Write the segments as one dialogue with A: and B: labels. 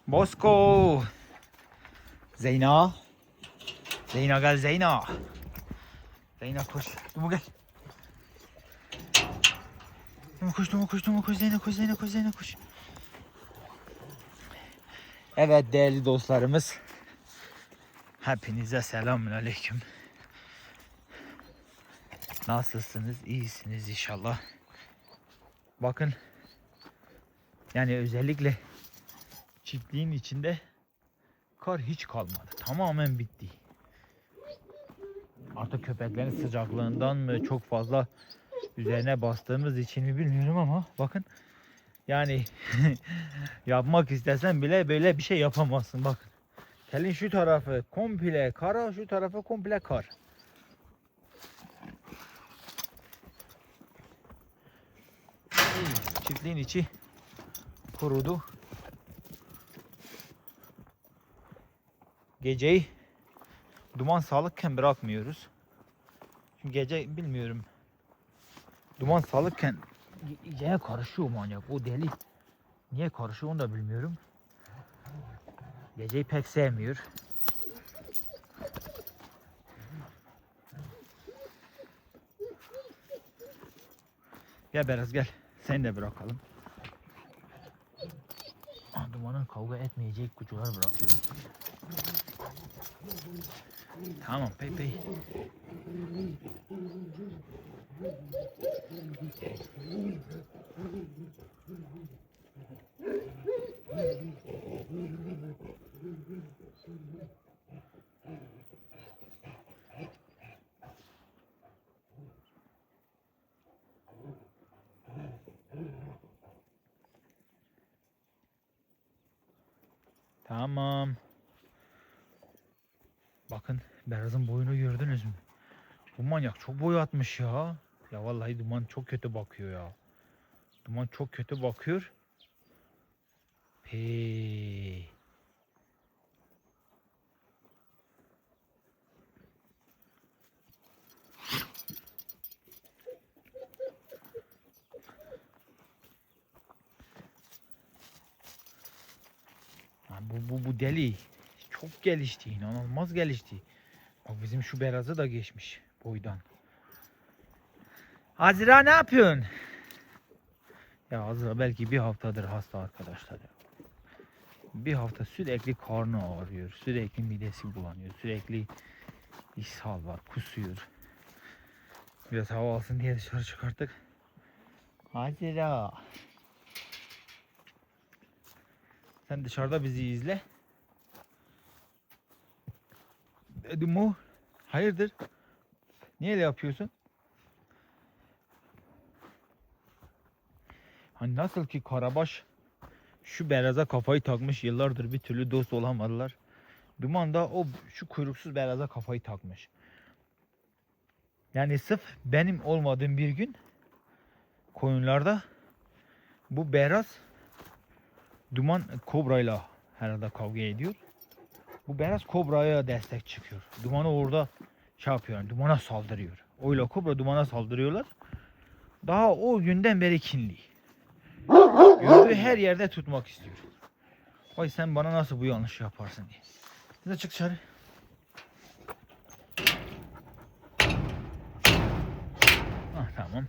A: Bosko. Zeyna. Zeyna gel Zeyna. Zeyna koş. Dumu gel. Dumu koş, Dumu koş, Dumu koş. Zeyna koş, Zeyna koş, Zeyna koş. Evet değerli dostlarımız. Hepinize selamünaleyküm. Nasılsınız? İyisiniz inşallah. Bakın. Yani özellikle çiftliğin içinde kar hiç kalmadı. Tamamen bitti. Artık köpeklerin sıcaklığından mı çok fazla üzerine bastığımız için mi bilmiyorum ama bakın yani yapmak istesen bile böyle bir şey yapamazsın. Bakın telin şu tarafı komple kara, şu tarafı komple kar. Çiftliğin içi kurudu. Geceyi duman sağlıkken bırakmıyoruz. Çünkü gece bilmiyorum. Duman sağlıkken geceye karışıyor manyak. O deli. Niye karışıyor onu da bilmiyorum. Geceyi pek sevmiyor. Gel biraz gel. Seni de bırakalım. Dumanın kavga etmeyecek kucular bırakıyoruz. Tamam Pepe. Tamam. Bakın Beraz'ın boyunu gördünüz mü? Bu manyak çok boy atmış ya. Ya vallahi Duman çok kötü bakıyor ya. Duman çok kötü bakıyor. Hey. Bu deli. Çok gelişti. İnanılmaz gelişti. Bak bizim şu Beraz'ı da geçmiş boydan. Azra ne yapıyorsun? Ya Azra belki bir haftadır hasta arkadaşlar ya. Bir hafta sürekli karnı ağrıyor. Sürekli midesi bulanıyor. Sürekli ishal var. Kusuyor. Biraz hava alsın diye dışarı çıkarttık. Azra. Sen dışarıda bizi izle. Dumu. Hayırdır? Niye öyle yapıyorsun? Hani nasıl ki Karabaş şu Beraz'a kafayı takmış, yıllardır bir türlü dost olamadılar. Duman da şu kuyruksuz Beraz'a kafayı takmış. Yani sırf benim olmadığım bir gün koyunlarda bu Beraz Duman Kobra'yla herhalde kavga ediyor. Bu Beraz Kobra'ya destek çıkıyor. Duman'ı orada şey yapıyor, yani Duman'a saldırıyor. Oyla Kobra Duman'a saldırıyorlar. Daha o günden beri kinli. Gördüğü her yerde tutmak istiyor. Vay sen bana nasıl bu yanlış yaparsın diye. Sen de çık dışarı. Ah tamam.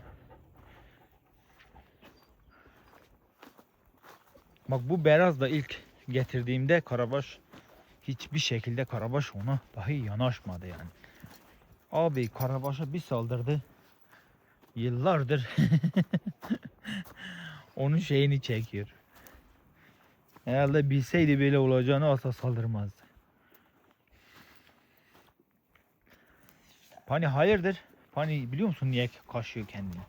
A: Bak bu Beraz da ilk getirdiğimde Karabaş hiçbir şekilde Karabaş ona dahi yanaşmadı yani. Abi Karabaş'a bir saldırdı. Yıllardır onun şeyini çekiyor. Herhalde bilseydi böyle olacağını asla saldırmazdı. Pani hayırdır? Pani biliyor musun niye kaşıyor kendini?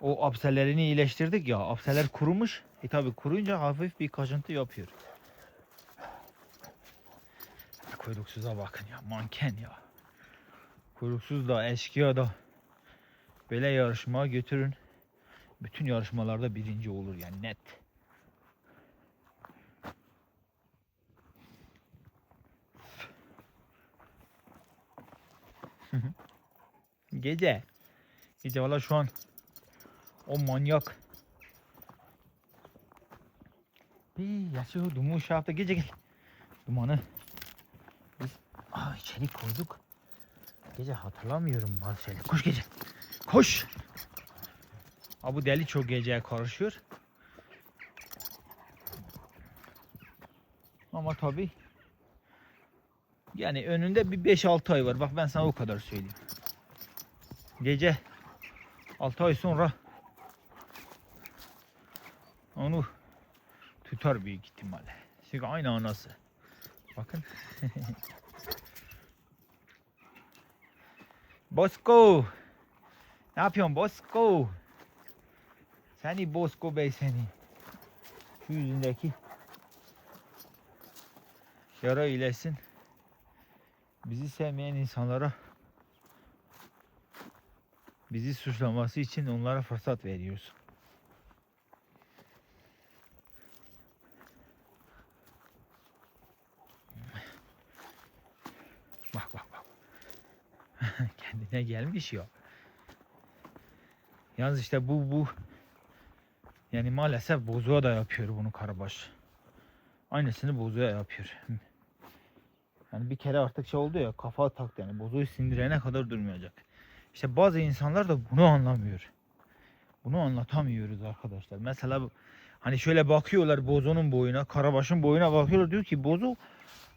A: O apsellerini iyileştirdik ya. Apseller kurumuş. Tabi kuruyunca hafif bir kaşıntı yapıyor. Kuyruksuza bakın ya. Manken ya. Kuyruksuz da eşkıya da böyle yarışmaya götürün. Bütün yarışmalarda birinci olur yani net. Gece. Gece valla şu an o manyak Gerçi o dumu şey yaptı. Gece gel. Dumanı biz içeri koyduk. Gece hatırlamıyorum bazı şeyler. Koş gece. Koş. Bu deli çok geceye karışıyor. Ama tabi yani önünde bir 5-6 ay var. Bak ben sana o kadar söyleyeyim. Gece 6 ay sonra onu tutar büyük ihtimalle. Çünkü aynı anası. Bakın. Bosko. Ne yapıyorsun Bosko? Seni Bosko Bey seni. Şu yüzündeki yara iyileşsin. Bizi sevmeyen insanlara bizi suçlaması için onlara fırsat veriyoruz. Bak. Kendine gelmiş ya. Yalnız işte bu yani maalesef bozuğa da yapıyor bunu karabaş. Aynısını bozuğa yapıyor. Yani bir kere artık şey oldu ya, kafa taktı yani, bozuğu sindirene kadar durmayacak. İşte bazı insanlar da bunu anlamıyor. Bunu anlatamıyoruz arkadaşlar. Mesela hani şöyle bakıyorlar bozonun boyuna, karabaşın boyuna bakıyorlar, diyor ki bozu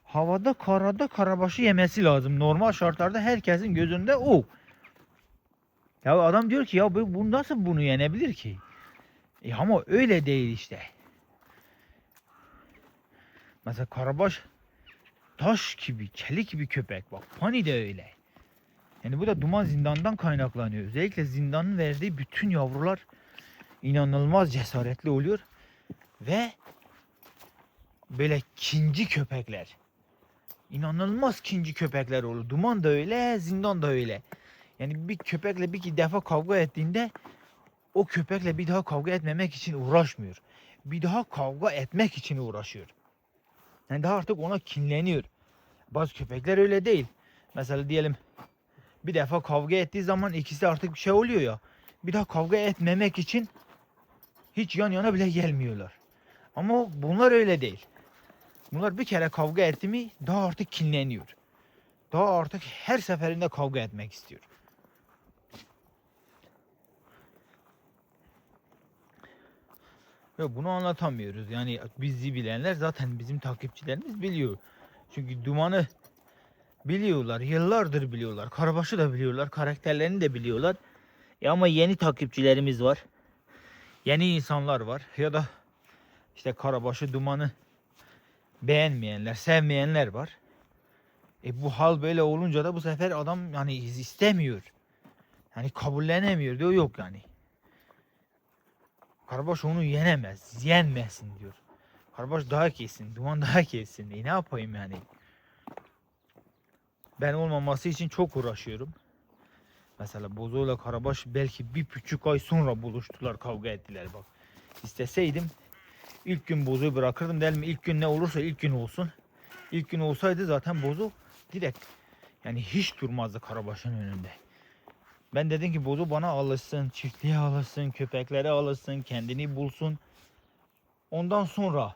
A: havada karada karabaşı yemesi lazım. Normal şartlarda herkesin gözünde o. Ya adam diyor ki ya bu nasıl bunu yenebilir ki? Ama öyle değil işte. Mesela karabaş taş gibi, çelik gibi köpek. Bak Pani de öyle. Yani bu da Duman zindandan kaynaklanıyor. Özellikle zindanın verdiği bütün yavrular inanılmaz cesaretli oluyor. Ve böyle kinci köpekler. İnanılmaz kinci köpekler olur. Duman da öyle, zindan da öyle. Yani bir köpekle bir iki defa kavga ettiğinde o köpekle bir daha kavga etmemek için uğraşmıyor. Bir daha kavga etmek için uğraşıyor. Yani daha artık ona kinleniyor. Bazı köpekler öyle değil. Mesela diyelim bir defa kavga ettiği zaman ikisi artık bir şey oluyor ya. Bir daha kavga etmemek için hiç yan yana bile gelmiyorlar. Ama bunlar öyle değil. Bunlar bir kere kavga etti mi daha artık kinleniyor. Daha artık her seferinde kavga etmek istiyor. Ve bunu anlatamıyoruz. Yani bizi bilenler zaten bizim takipçilerimiz biliyor. Çünkü Duman'ı biliyorlar. Yıllardır biliyorlar. Karabaş'ı da biliyorlar. Karakterlerini de biliyorlar. Ama yeni takipçilerimiz var. Yeni insanlar var. Ya da işte Karabaş'ı, Duman'ı beğenmeyenler, sevmeyenler var. Bu hal böyle olunca da bu sefer adam yani istemiyor. Yani kabullenemiyor diyor, yok yani. Karabaş onu yenemez, yenmesin diyor. Karabaş daha kesin, Duman daha kesin. Ne yapayım yani? Ben olmaması için çok uğraşıyorum. Mesela Bozo'yla Karabaş belki 1,5 ay sonra buluştular, kavga ettiler bak. İsteseydim ilk gün Bozo'yu bırakırdım, değil mi? İlk gün ne olursa ilk gün olsun. İlk gün olsaydı zaten Bozo direkt yani hiç durmazdı Karabaş'ın önünde. Ben dedim ki Bozo bana alışsın, çiftliğe alışsın, köpeklere alışsın, kendini bulsun. Ondan sonra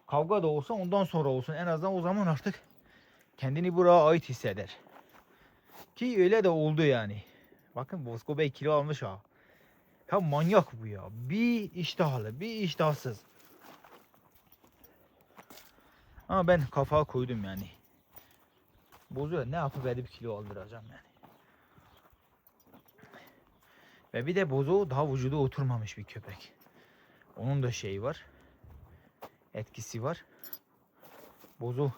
A: kavga da olsa ondan sonra olsun. En azından o zaman artık kendini buraya ait hisseder. Ki öyle de oldu yani. Bakın Bozko Bey kilo almış ha. Ya manyak bu ya. Bir iştahlı, bir iştahsız. Ama ben kafa koydum yani. Bozuyor, ne yapıp edip kilo aldıracağım yani. Ve bir de Bozo daha vücuda oturmamış bir köpek. Onun da şeyi var. Etkisi var. Bozo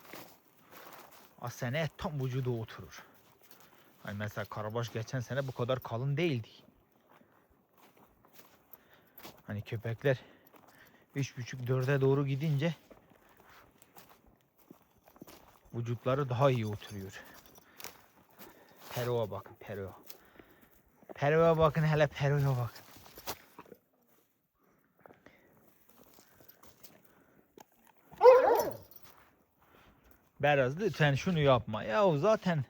A: sene tam vücuda oturur. Hani mesela Karabaş geçen sene bu kadar kalın değildi. Hani köpekler 3,5-4'e doğru gidince vücutları daha iyi oturuyor. Pero'a bakın, Pero'a. Pero'a bakın, hele Pero'a bakın. Beraz lütfen şunu yapma. Ya zaten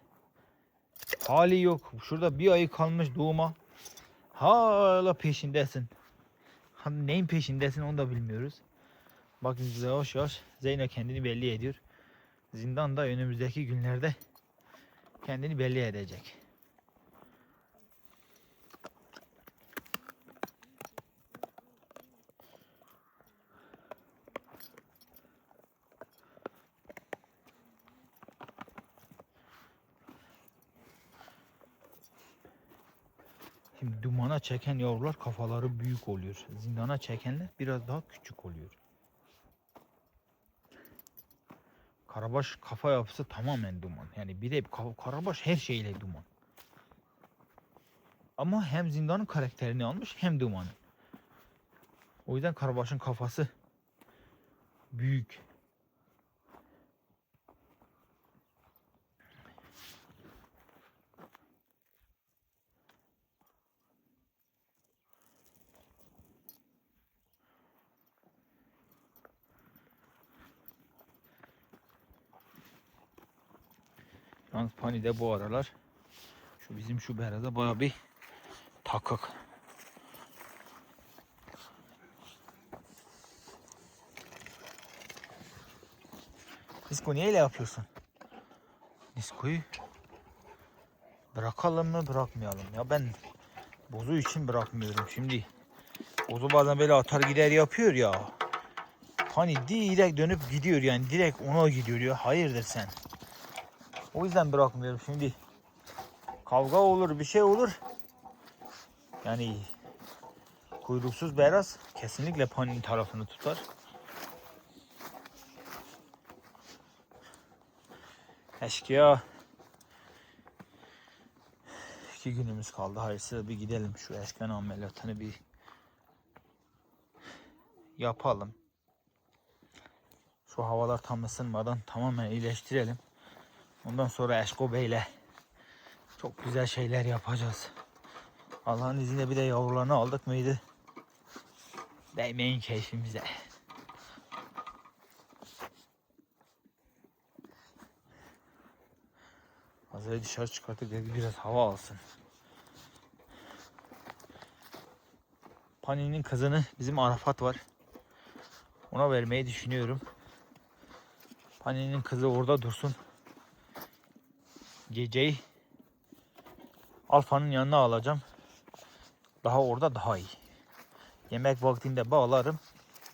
A: hali yok. Şurada bir ayı kalmış doğuma. Hala peşindesin. Hani neyin peşindesin onu da bilmiyoruz. Bakın yavaş yavaş Zeyno kendini belli ediyor. Zindan da önümüzdeki günlerde kendini belli edecek. Şimdi dumana çeken yavrular kafaları büyük oluyor. Zindana çekenler biraz daha küçük oluyor. Karabaş kafa yapısı tamamen duman. Yani bir de Karabaş her şeyle duman. Ama hem zindanın karakterini almış hem dumanın. O yüzden Karabaş'ın kafası büyük. Yalnız Pani de bu aralar bizim şu beyraza baya bir takık. Disko niye öyle yapıyorsun? Diskoyu bırakalım mı bırakmayalım? Ya ben bozu için bırakmıyorum. Şimdi bozu bazen böyle atar gider yapıyor ya. Hani direkt dönüp gidiyor yani direkt ona gidiyor ya. Hayırdır sen? O yüzden bırakmıyorum şimdi. Kavga olur bir şey olur. Yani kuyruksuz beyaz kesinlikle Pani'nin tarafını tutar. Eşkıya. 2 günümüz kaldı. Hayırlısı bir gidelim şu eşkıya ameliyatını bir yapalım. Şu havalar tam ısınmadan tamamen iyileştirelim. Ondan sonra Eşko Bey'le çok güzel şeyler yapacağız. Allah'ın izniyle bir de yavrularını aldık mıydı? Değmeyin keyfimize. Azrail dışarı çıkarttık dedi biraz hava alsın. Pani'nin kızını bizim Arafat var. Ona vermeyi düşünüyorum. Pani'nin kızı orada dursun. Geceyi Alfa'nın yanına alacağım. Daha orada daha iyi. Yemek vaktinde bağlarım.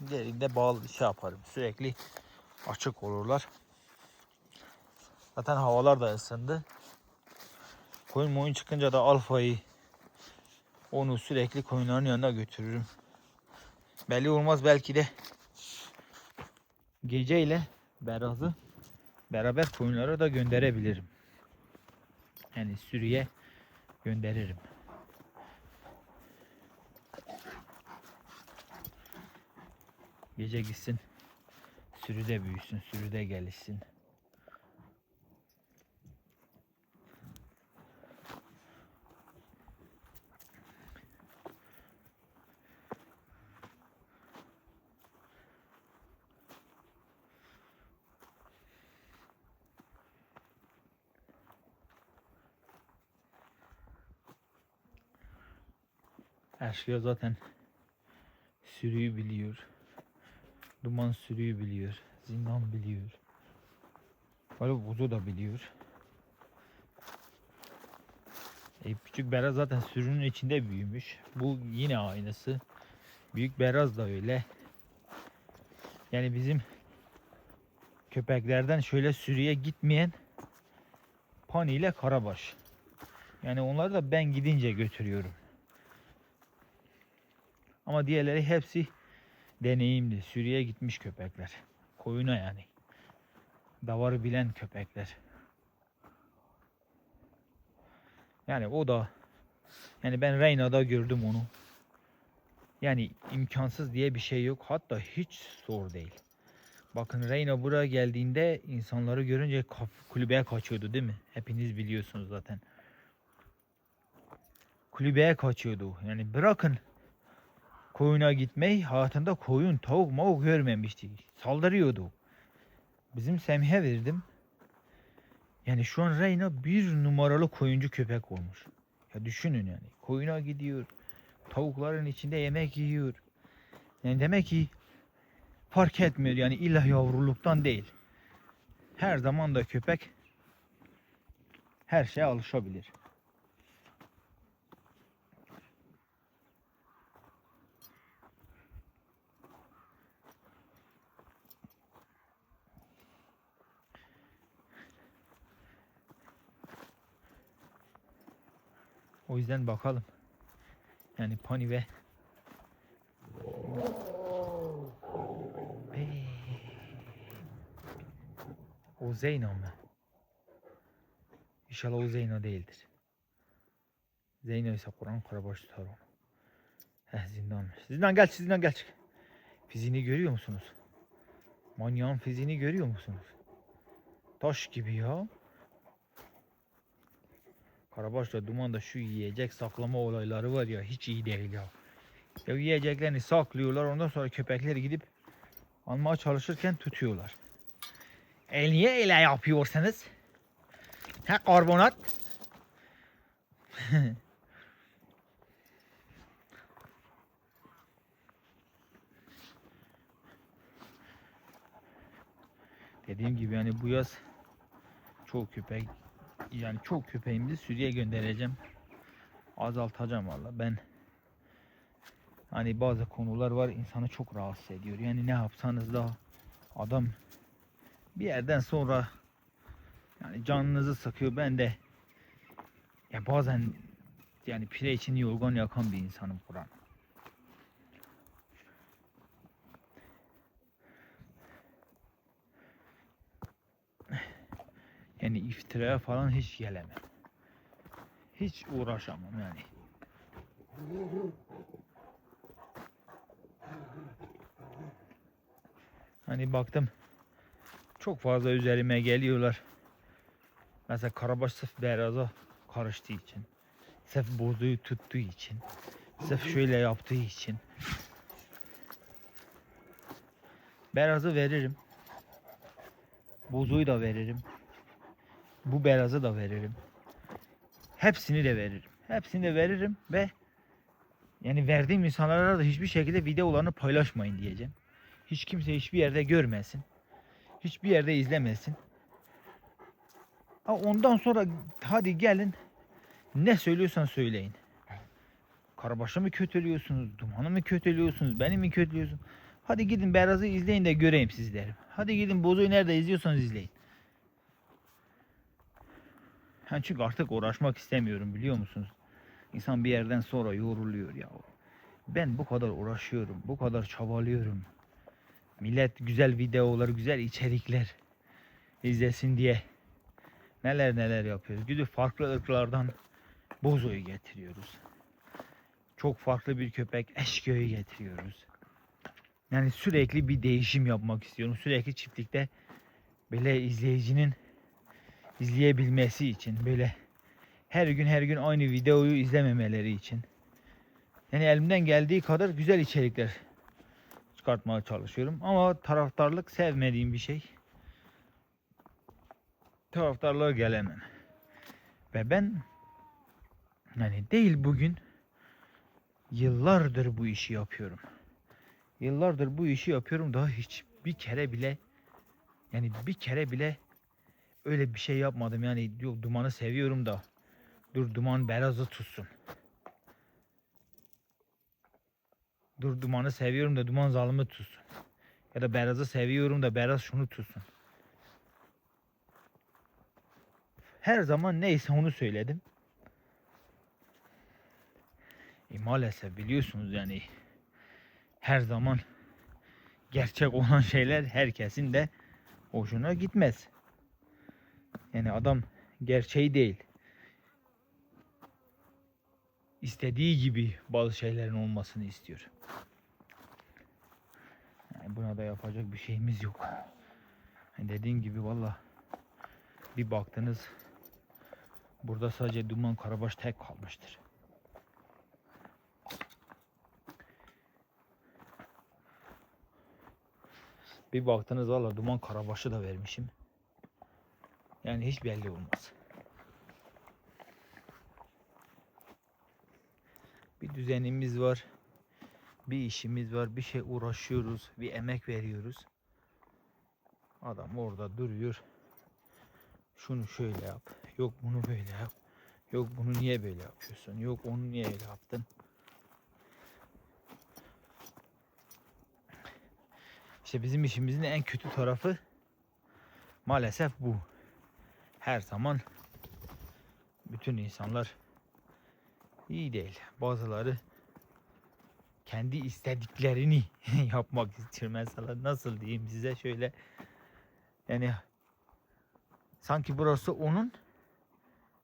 A: Diğerinde bağlı şey yaparım. Sürekli açık olurlar. Zaten havalar da ısındı. Koyun çıkınca da Alfa'yı onu sürekli koyunların yanına götürürüm. Belli olmaz belki de geceyle Beraz'ı beraber koyunlara da gönderebilirim. Yani sürüye gönderirim. Gece gitsin, sürüde büyüsün, sürüde gelişsin. Eşkıya zaten sürüyü biliyor. Duman sürüyü biliyor. Zindan biliyor. Böyle buzu da biliyor. Küçük Beraz zaten sürünün içinde büyümüş. Bu yine aynısı. Büyük Beraz da öyle. Yani bizim köpeklerden şöyle sürüye gitmeyen Pani ile Karabaş. Yani onları da ben gidince götürüyorum. Ama diğerleri hepsi deneyimli. Sürüye gitmiş köpekler. Koyuna yani. Davarı bilen köpekler. Yani o da yani ben Reyna'da gördüm onu. Yani imkansız diye bir şey yok. Hatta hiç zor değil. Bakın Reyna buraya geldiğinde insanları görünce kulübeye kaçıyordu değil mi? Hepiniz biliyorsunuz zaten. Kulübeye kaçıyordu. Yani bırakın koyuna gitmeyi, hayatında koyun, tavuk, mavuk görmemişti. Saldırıyordu. Bizim Semih'e verdim. Yani şu an Reyna 1 numaralı koyuncu köpek olmuş. Ya düşünün yani. Koyuna gidiyor. Tavukların içinde yemek yiyor. Yani demek ki fark etmiyor. Yani illa yavruluktan değil. Her zaman da köpek her şeye alışabilir. O yüzden bakalım. Yani Pani ve o Zeyno mu? İnşallah o Zeyno değildir. Zeyno ise Kur'an Karabaş tutar onu. Zindanmış. Zindan gel çık. Fiziğini görüyor musunuz? Manyağın fiziğini görüyor musunuz? Taş gibi ya. Karabaş'la Duman'da şu yiyecek saklama olayları var ya, hiç iyi değil ya. Ya yiyeceklerini saklıyorlar, ondan sonra köpekler gidip almaya çalışırken tutuyorlar. Niye öyle yapıyorsunuz? Ha, karbonat? Dediğim gibi yani bu yaz çok köpek, yani çok köpeğimizi sürüye göndereceğim. Azaltacağım valla. Ben hani bazı konular var, insanı çok rahatsız ediyor. Yani ne yapsanız da adam bir yerden sonra yani canınızı sıkıyor. Ben de ya bazen yani pire için yorgan yakan bir insanım Kur'an. Yani iftiraya falan hiç gelemem. Hiç uğraşamam yani. Hani baktım çok fazla üzerime geliyorlar. Mesela Karabaş sırf beyraza karıştığı için, sırf bozuyu tuttuğu için, sırf şöyle yaptığı için. Beyrazı veririm. Bozuyu da veririm. Bu beyrazı da veririm. Hepsini de veririm. Hepsini de veririm ve yani verdiğim insanlara da hiçbir şekilde videolarını paylaşmayın diyeceğim. Hiç kimse hiçbir yerde görmesin. Hiçbir yerde izlemesin. Ondan sonra hadi gelin ne söylüyorsan söyleyin. Karabaş'ı mı kötülüyorsunuz? Duman'ı mı kötülüyorsunuz? Beni mi kötülüyorsunuz? Hadi gidin Beyraz'ı izleyin de göreyim sizleri. Hadi gidin Bozo'yu nerede izliyorsanız izleyin. Çünkü artık uğraşmak istemiyorum, biliyor musunuz? İnsan bir yerden sonra yoruluyor ya. Ben bu kadar uğraşıyorum, bu kadar çabalıyorum. Millet güzel videolar, güzel içerikler izlesin diye neler neler yapıyoruz. Gidip farklı ırklardan Bozo'yu getiriyoruz. Çok farklı bir köpek Eşköy'ü getiriyoruz. Yani sürekli bir değişim yapmak istiyorum. Sürekli çiftlikte böyle izleyicinin izleyebilmesi için, böyle her gün aynı videoyu izlememeleri için. Yani elimden geldiği kadar güzel içerikler çıkartmaya çalışıyorum. Ama taraftarlık sevmediğim bir şey. Taraftarlığa gelemem. Ve ben yani değil bugün, yıllardır bu işi yapıyorum. Yıllardır bu işi yapıyorum. Daha hiç bir kere bile, yani bir kere bile öyle bir şey yapmadım. Yani yok Duman'ı seviyorum da dur Duman Beyraz'ı tutsun. Dur Duman'ı seviyorum da Duman zalımı tutsun. Ya da Beyraz'ı seviyorum da Beyraz şunu tutsun. Her zaman neyse onu söyledim. Maalesef biliyorsunuz yani her zaman gerçek olan şeyler herkesin de hoşuna gitmez. Yani adam gerçeği değil, istediği gibi bazı şeylerin olmasını istiyor. Yani buna da yapacak bir şeyimiz yok. Yani dediğim gibi valla bir baktınız burada sadece Duman Karabaş tek kalmıştır. Bir baktınız valla Duman Karabaş'ı da vermişim. Yani hiç belli olmaz. Bir düzenimiz var. Bir işimiz var, bir şey uğraşıyoruz, bir emek veriyoruz. Adam orada duruyor. Şunu şöyle yap. Yok bunu böyle yap. Yok bunu niye böyle yapıyorsun? Yok onu niye öyle yaptın? İşte bizim işimizin en kötü tarafı maalesef bu. Her zaman bütün insanlar iyi değil. Bazıları kendi istediklerini yapmak istiyor. Mesela nasıl diyeyim size, şöyle yani sanki burası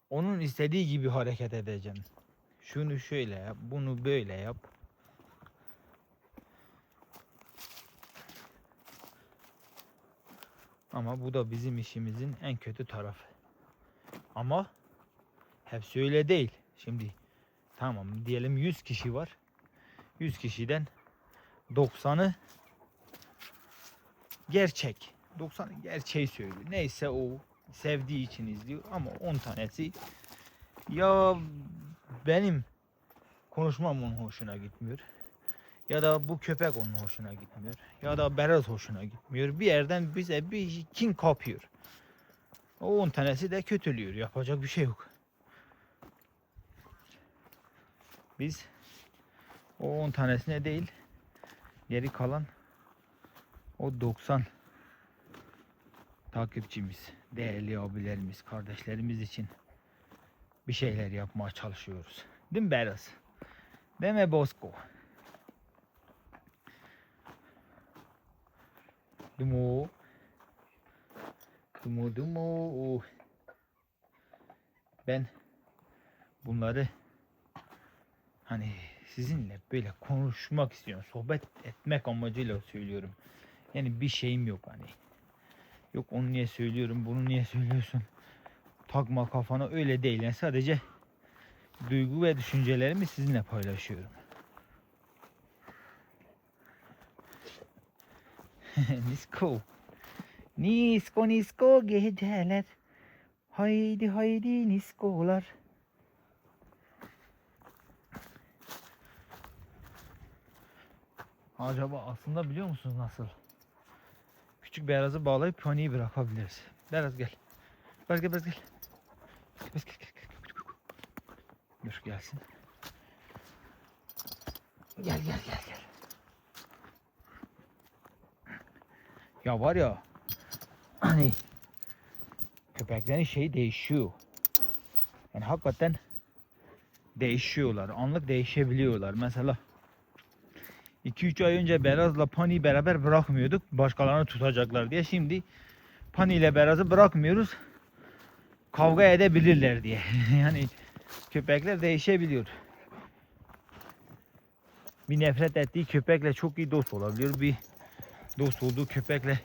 A: onun istediği gibi hareket edeceğim. Şunu şöyle yap, bunu böyle yap. Ama bu da bizim işimizin en kötü tarafı. Ama hepsi öyle değil. Şimdi tamam diyelim 100 kişi var. 100 kişiden 90'ı gerçek. 90'ı gerçeği söylüyor. Neyse o sevdiği için izliyor ama 10 tanesi ya benim konuşmam onun hoşuna gitmiyor. Ya da bu köpek onun hoşuna gitmiyor. Ya da Beraz hoşuna gitmiyor. Bir yerden bize bir kin kapıyor. O 10 tanesi de kötülüyor. Yapacak bir şey yok. Biz o 10 tanesine değil, geri kalan o 90 takipçimiz, değerli abilerimiz, kardeşlerimiz için bir şeyler yapmaya çalışıyoruz. Değil mi Beraz? Değil mi Bosco? Dumu. Dumu. Ben bunları hani sizinle böyle konuşmak istiyorum. Sohbet etmek amacıyla söylüyorum. Yani bir şeyim yok hani. Yok onu niye söylüyorum, bunu niye söylüyorsun? Takma kafana, öyle değil. Yani sadece duygu ve düşüncelerimi sizinle paylaşıyorum. Nisko. Nisko geceler. Haydi niskolar. Acaba aslında biliyor musunuz nasıl? Küçük Beraz'ı bağlayıp paniği bırakabiliriz. Beraz gel. Beraz gel. Dur gelsin. Gel. Ya var ya hani köpeklerin şeyi değişiyor. Yani hakikaten değişiyorlar. Anlık değişebiliyorlar. Mesela 2-3 ay önce Beraz'la Pani beraber bırakmıyorduk. Başkalarını tutacaklar diye. Şimdi Pani ile Beraz'ı bırakmıyoruz. Kavga edebilirler diye. Yani köpekler değişebiliyor. Bir nefret ettiği köpekle çok iyi dost olabiliyor. Bir dost olduğu köpekle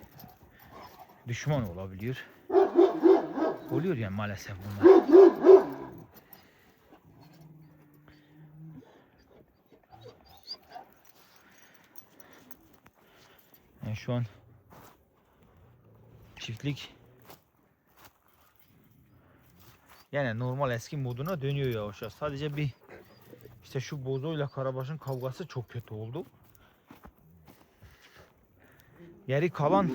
A: düşman olabiliyor. Oluyor yani maalesef bunlar. Yani şu an çiftlik yani normal eski moduna dönüyor yavaş yavaş. Sadece bir işte şu Bozo ile Karabaş'ın kavgası çok kötü oldu. Geri kalan be.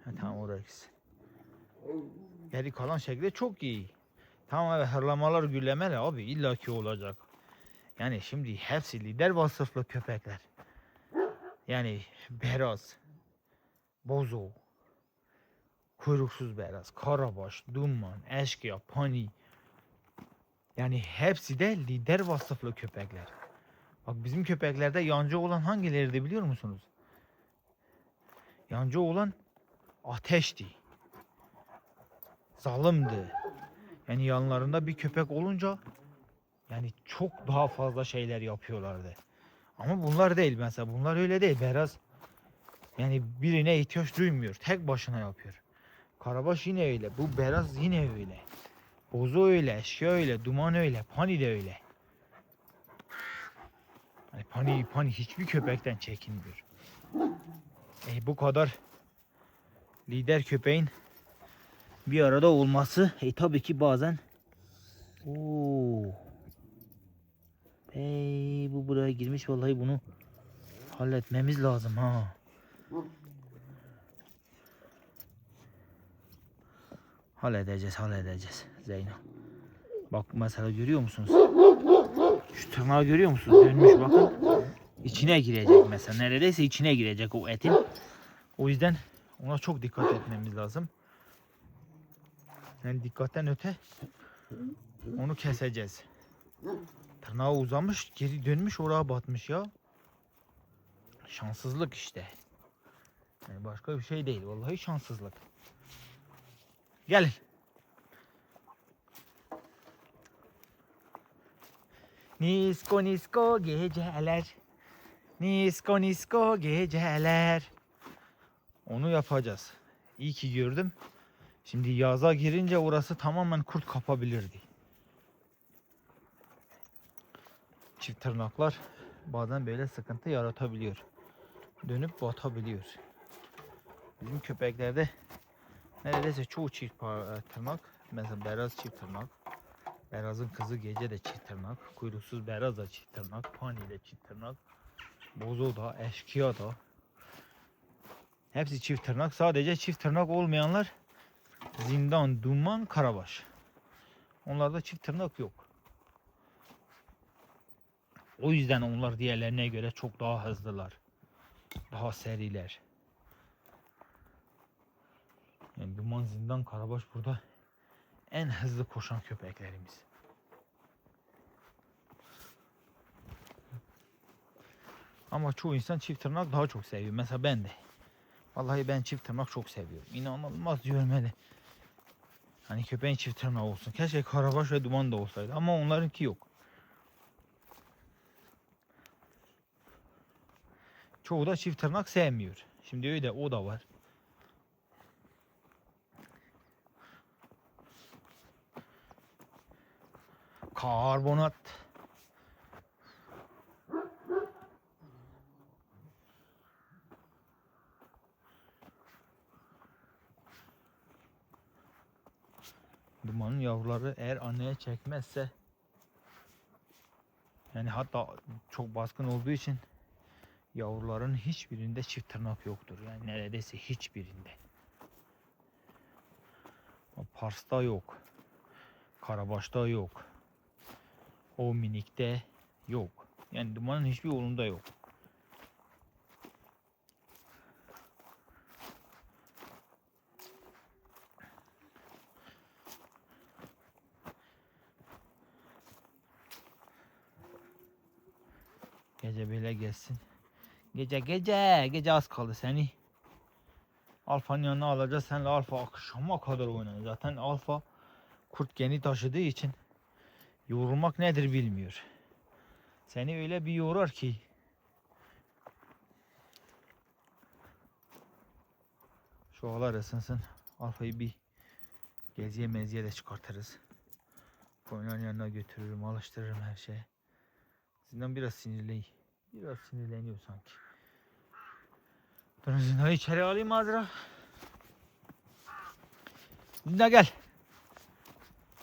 A: Ha, tamam oraya gitsin. Geri kalan şekli çok iyi. Tamam evet, hırlamalar gürlemeler abi illaki olacak. Yani şimdi hepsi lider vasıflı köpekler. Yani Beraz, Bozo, Kuyruksuz Beraz, Karabaş, Duman, Eşkıya, Pani. Yani hepsi de lider vasıflı köpekler. Bak bizim köpeklerde yancı olan hangileriydi biliyor musunuz? Yancı olan ateşti. Zalimdi. Yani yanlarında bir köpek olunca yani çok daha fazla şeyler yapıyorlardı. Ama bunlar değil mesela. Bunlar öyle değil. Beraz yani birine ihtiyaç duymuyor. Tek başına yapıyor. Karabaş yine öyle. Bu Beraz yine öyle. Bozo öyle. Eşya öyle. Duman öyle. Pani de öyle. Yani Pani hiçbir köpekten çekinmiyor. Bu kadar lider köpeğin bir arada olması tabii ki bazen Oo. Hey, bu buraya girmiş, vallahi bunu halletmemiz lazım ha. Halledeceğiz Zeyno. Bak mesela görüyor musunuz? Şu tırnağı görüyor musunuz? Dönmüş bakın. İçine girecek mesela. Neredeyse içine girecek o etin. O yüzden ona çok dikkat etmemiz lazım. Yani dikkatten öte onu keseceğiz. Tırnağı uzamış, geri dönmüş, oraya batmış ya. Şanssızlık işte. Yani başka bir şey değil. Vallahi şanssızlık. Gelin. Nisko nisko geceler. Nisko nisko geceler. Onu yapacağız. İyi ki gördüm. Şimdi yaza girince orası tamamen kurt kapabilirdi. Çift tırnaklar bazen böyle sıkıntı yaratabiliyor. Dönüp batabiliyor. Bizim köpeklerde neredeyse çoğu çift tırnak. Mesela beyaz çift tırnak. Beyazın kızı gece de çift tırnak. Kuyruksuz beyaz da çift tırnak. Pani de çift tırnak. Bozo da, eşkıya da. Hepsi çift tırnak. Sadece çift tırnak olmayanlar zindan, duman, karabaş. Onlarda çift tırnak yok. O yüzden onlar diğerlerine göre çok daha hızlılar. Daha seriler. Yani duman, zindan, karabaş burada en hızlı koşan köpeklerimiz. Ama çoğu insan çift tırnak daha çok seviyor. Mesela ben de. Vallahi ben çift tırnak çok seviyorum. İnanılmaz diyorum hele. Hani köpeğin çift tırnağı olsun. Keşke karabaş ve duman da olsaydı. Ama onlarınki yok. Çoğu da çift tırnak sevmiyor. Şimdi öyle o da var. Karbonat. Dumanın yavruları eğer anneye çekmezse, yani hatta çok baskın olduğu için yavruların hiçbirinde çift tırnak yoktur. Yani neredeyse hiçbirinde. Pars'ta yok. Karabaş'ta yok. O minikte yok. Yani dumanın hiçbir oğlunda yok. Gece böyle gelsin. Gece az kaldı seni. Alfa'nın yanına alacağız. Senle Alfa akşama kadar oynayın. Zaten Alfa kurt geni taşıdığı için yorulmak nedir bilmiyor. Seni öyle bir yorar ki. Şu havalar ısınsın. Alfa'yı bir geziye meziye de çıkartırız. Koyunların yanına götürürüm, alıştırırım her şeye. Zindan biraz sinirli. Biraz sinirleniyor sanki. Dur Zindan'ı içeri alayım Azra. Zindan gel.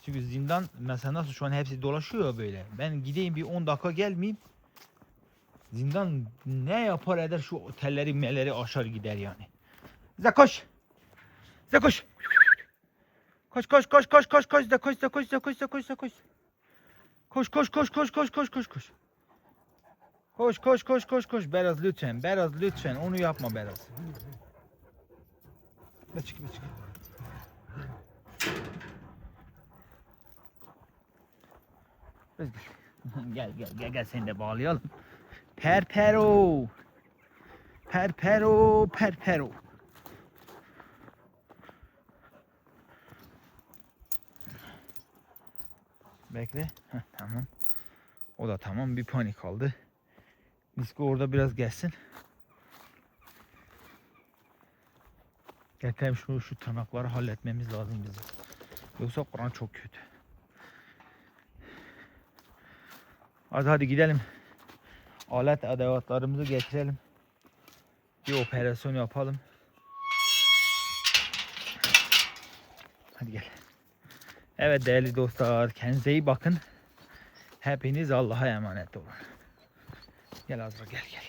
A: Çünkü zindan mesela nasıl şu an hepsi dolaşıyor böyle. Ben gideyim bir 10 dakika gelmeyeyim. Zindan ne yapar eder, şu telleri meleri aşar gider yani. Ziza koş. Ziza koş. Koş koş koş koş koş koş da koş da koş da koş da koş da koş. Koş koş koş koş koş koş koş koş. Koş koş koş koş koş Beraz lütfen. Beraz lütfen onu yapma Beraz. Çık. Gel seni de bağlayalım. Perpero. Bekle. Heh, tamam. O da tamam. Bir panik aldı. Nisko orada biraz gelsin. Gel şu tırnakları halletmemiz lazım bizim. Yoksa Kur'an çok kötü. Hadi gidelim. Alet edevatlarımızı getirelim. Bir operasyon yapalım. Hadi gel. Evet değerli dostlar, kendinize iyi bakın. Hepiniz Allah'a emanet olun. Gel Azra, gel gel.